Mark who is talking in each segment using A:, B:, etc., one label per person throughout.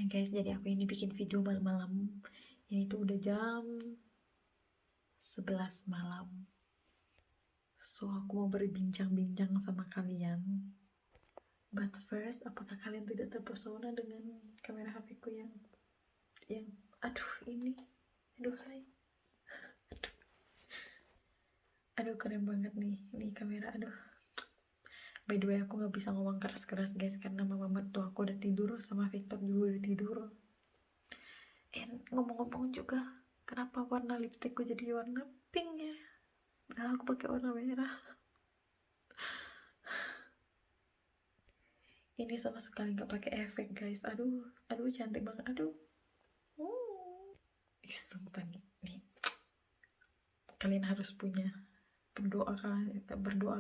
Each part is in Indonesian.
A: Guys, jadi aku ini bikin video malam-malam. Ini tuh udah jam 11 malam. So, aku mau berbincang-bincang sama kalian. But first, apakah kalian tidak terpesona dengan kamera HP ku yang aduh ini, aduh hai, aduh keren banget nih, ini kamera, aduh. By the way, aku nggak bisa ngomong keras-keras guys karena mama mertua aku udah tidur sama Victor juga udah tidur. Ngomong-ngomong juga, kenapa warna lipstikku jadi warna pink ya? Padahal aku pakai warna merah. Ini sama sekali nggak pakai efek guys. Aduh cantik banget. Aduh. Sumpah nih. Kalian harus punya berdoa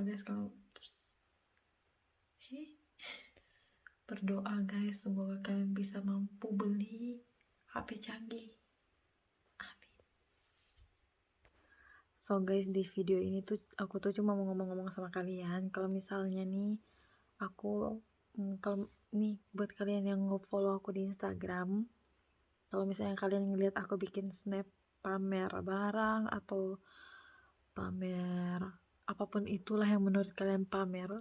A: guys kalau berdoa guys, semoga kalian bisa mampu beli HP canggih. Amin. So guys, di video ini tuh aku tuh cuma mau ngomong-ngomong sama kalian kalau misalnya nih aku kalau nih buat kalian yang nge-follow aku di Instagram, kalau misalnya kalian ngeliat aku bikin snap pamer barang atau pamer apapun itulah yang menurut kalian pamer,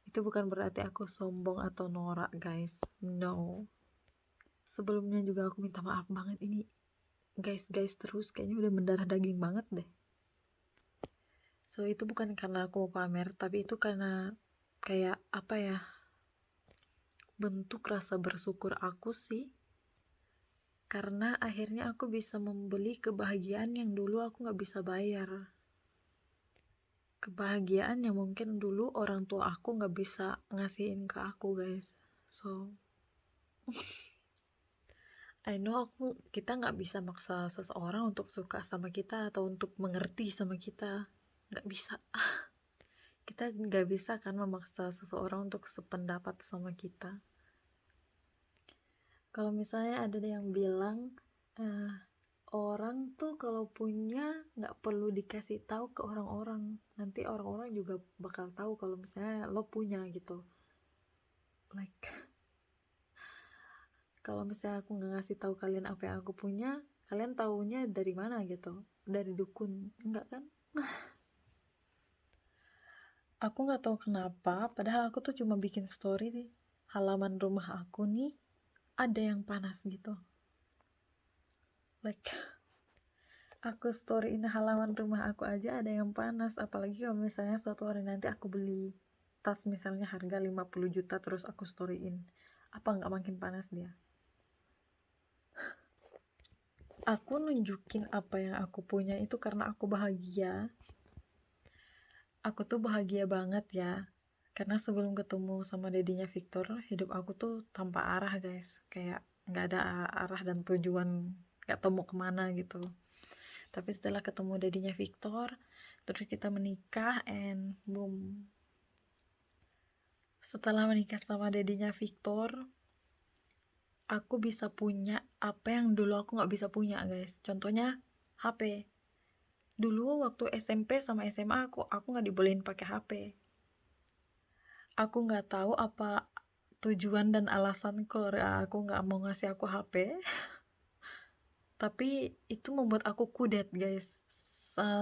A: itu bukan berarti aku sombong atau norak guys, no. Sebelumnya juga aku minta maaf banget, ini guys terus kayaknya udah mendarah daging banget deh. So itu bukan karena aku mau pamer, tapi itu karena kayak apa ya, bentuk rasa bersyukur aku sih, karena akhirnya aku bisa membeli kebahagiaan yang dulu aku gak bisa bayar, kebahagiaan yang mungkin dulu orang tua aku gak bisa ngasihin ke aku guys. So I know kita gak bisa maksa seseorang untuk suka sama kita atau untuk mengerti sama kita, gak bisa. Kita gak bisa kan memaksa seseorang untuk sependapat sama kita. Kalau misalnya ada yang bilang orang tuh kalau punya nggak perlu dikasih tahu ke orang-orang, nanti orang-orang juga bakal tahu kalau misalnya lo punya gitu. Like kalau misalnya aku nggak ngasih tahu kalian apa yang aku punya, kalian taunya dari mana gitu? Dari dukun? Enggak kan? Aku nggak tahu kenapa, padahal aku tuh cuma bikin story di halaman rumah aku nih ada yang panas gitu. Like aku storyin halaman rumah aku aja ada yang panas, apalagi kalau misalnya suatu hari nanti aku beli tas misalnya harga 50 juta terus aku storyin, apa nggak makin panas dia? Aku nunjukin apa yang aku punya itu karena aku bahagia. Aku tuh bahagia banget ya, karena sebelum ketemu sama dedinya Victor, hidup aku tuh tanpa arah guys, kayak nggak ada arah dan tujuan, nggak tahu mau kemana gitu. Tapi setelah ketemu dedinya Victor, terus kita menikah, and boom. Setelah menikah sama dedinya Victor, aku bisa punya apa yang dulu aku nggak bisa punya guys. Contohnya HP. Dulu waktu SMP sama SMA aku nggak dibolehin pakai HP. Aku nggak tahu apa tujuan dan alasan keluarga aku nggak mau ngasih aku HP. Tapi itu membuat aku kudet guys.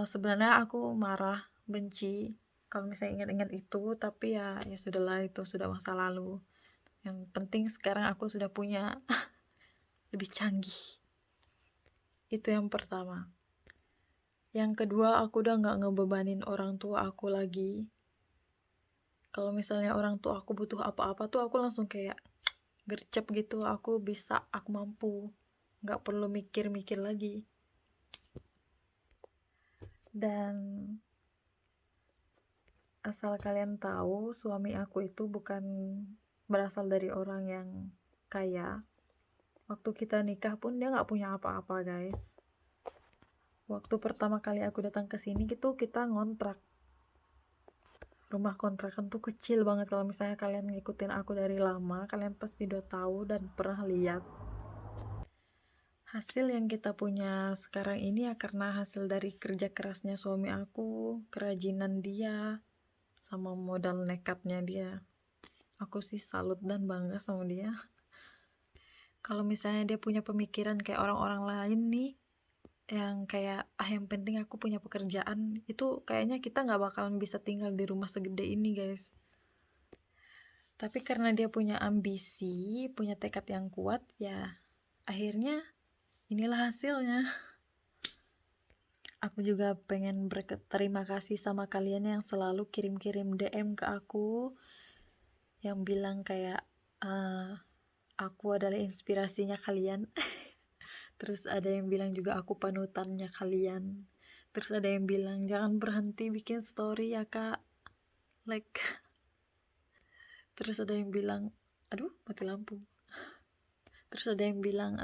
A: Sebenarnya aku marah, benci kalau misalnya ingat-ingat itu, tapi ya sudahlah, itu sudah masa lalu. Yang penting sekarang aku sudah punya lebih canggih. Itu yang pertama. Yang kedua, aku udah gak ngebebanin orang tua aku lagi. Kalau misalnya orang tua aku butuh apa-apa tuh aku langsung kayak gercep gitu, aku bisa, aku mampu, gak perlu mikir-mikir lagi. Dan asal kalian tahu, suami aku itu bukan berasal dari orang yang kaya. Waktu kita nikah pun dia gak punya apa-apa guys. Waktu pertama kali aku datang ke sini gitu, kita ngontrak. Rumah kontrakan tuh kecil banget. Kalau misalnya kalian ngikutin aku dari lama, kalian pasti udah tahu dan pernah lihat. Hasil yang kita punya sekarang ini ya karena hasil dari kerja kerasnya suami aku, kerajinan dia, sama modal nekatnya dia. Aku sih salut dan bangga sama dia. Kalau misalnya dia punya pemikiran kayak orang-orang lain nih, yang kayak, yang penting aku punya pekerjaan, itu kayaknya kita nggak bakalan bisa tinggal di rumah segede ini, guys. Tapi karena dia punya ambisi, punya tekad yang kuat, ya akhirnya inilah hasilnya. Aku juga pengen berterima kasih sama kalian yang selalu kirim-kirim DM ke aku, yang bilang kayak, aku adalah inspirasinya kalian. Terus ada yang bilang juga aku panutannya kalian. Terus ada yang bilang jangan berhenti bikin story ya kak, like. Terus ada yang bilang, aduh mati lampu. Terus ada yang bilang,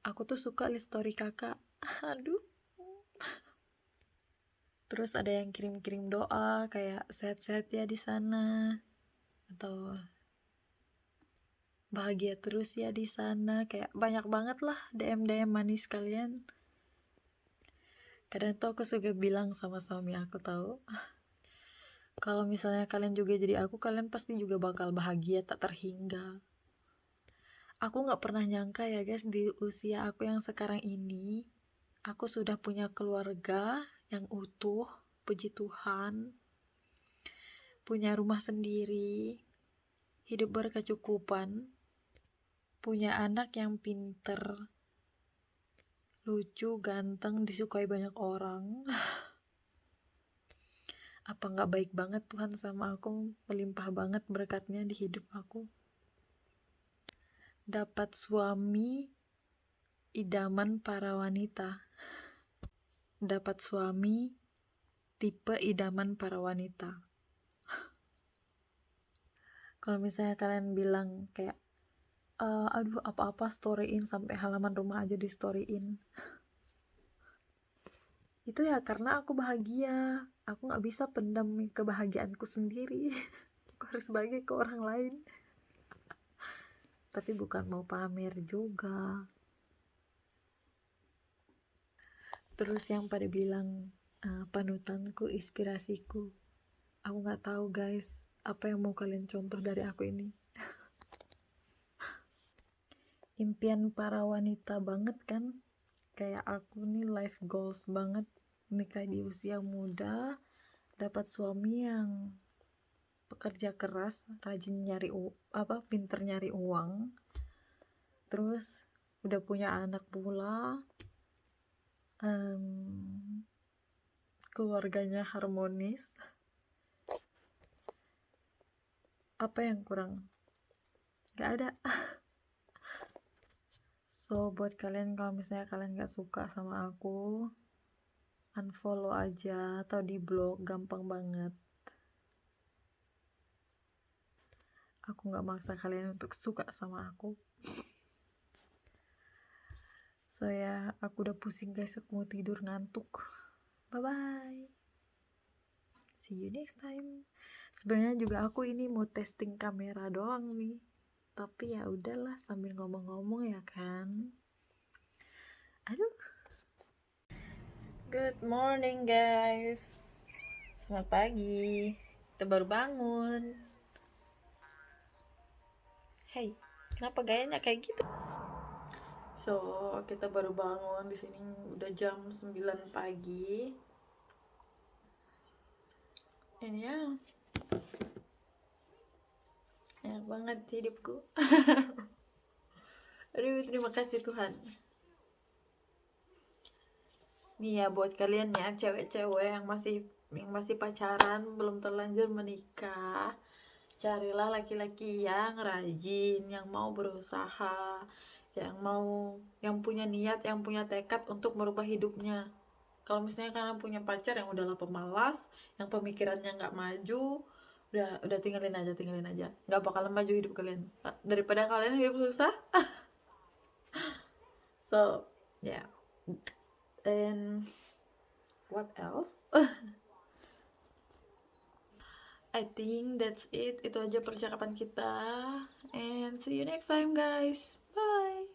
A: aku tuh suka liat story kakak. Aduh. Terus ada yang kirim-kirim doa kayak sehat-sehat ya di sana, atau bahagia terus ya di sana. Kayak banyak banget lah DM manis kalian. Kadang tuh aku suka bilang sama suami aku tahu, kalau misalnya kalian juga jadi aku, kalian pasti juga bakal bahagia tak terhingga. Aku gak pernah nyangka ya guys, di usia aku yang sekarang ini, aku sudah punya keluarga yang utuh, puji Tuhan, punya rumah sendiri, hidup berkecukupan, punya anak yang pinter, lucu, ganteng, disukai banyak orang. Apa gak baik banget Tuhan sama aku, melimpah banget berkatnya di hidup aku. Dapat suami idaman para wanita. Dapat suami tipe idaman para wanita. Kalau misalnya kalian bilang kayak, aduh apa-apa storyin, sampai halaman rumah aja di storyin, itu ya karena aku bahagia. Aku gak bisa pendam kebahagiaanku sendiri. Aku harus bagi ke orang lain. Tapi bukan mau pamer juga. Terus yang pada bilang, panutanku, inspirasiku, aku gak tahu guys apa yang mau kalian contoh dari aku ini. Impian para wanita banget kan, kayak aku nih life goals banget, nikah di usia muda, dapat suami yang pekerja keras, rajin nyari pinter nyari uang, terus udah punya anak pula, keluarganya harmonis. Apa yang kurang? Gak ada. So buat kalian, kalau misalnya kalian gak suka sama aku, unfollow aja atau di blog, gampang banget. Aku gak maksa kalian untuk suka sama aku. So ya, aku udah pusing guys, aku mau tidur, ngantuk. Bye bye. See you next time. Sebenarnya juga aku ini mau testing kamera doang nih. Tapi ya udahlah, sambil ngomong-ngomong ya kan. Aduh. Good morning guys. Selamat pagi. Kita baru bangun. Hey, kenapa gayanya kayak gitu? So, kita baru bangun, di sini udah jam 9 pagi. And ya, enak banget hidupku. Aduh, terima kasih Tuhan. Nih ya buat kalian ya, cewek-cewek yang masih pacaran, belum terlanjur menikah, carilah laki-laki yang rajin, yang mau berusaha, yang punya niat, yang punya tekad untuk merubah hidupnya. Kalau misalnya kalian punya pacar yang udahlah pemalas, yang pemikirannya nggak maju, udah tinggalin aja, nggak bakalan maju hidup kalian. Daripada kalian hidup susah. So yeah, and what else? I think that's it. Itu aja percakapan kita. And see you next time guys. Bye.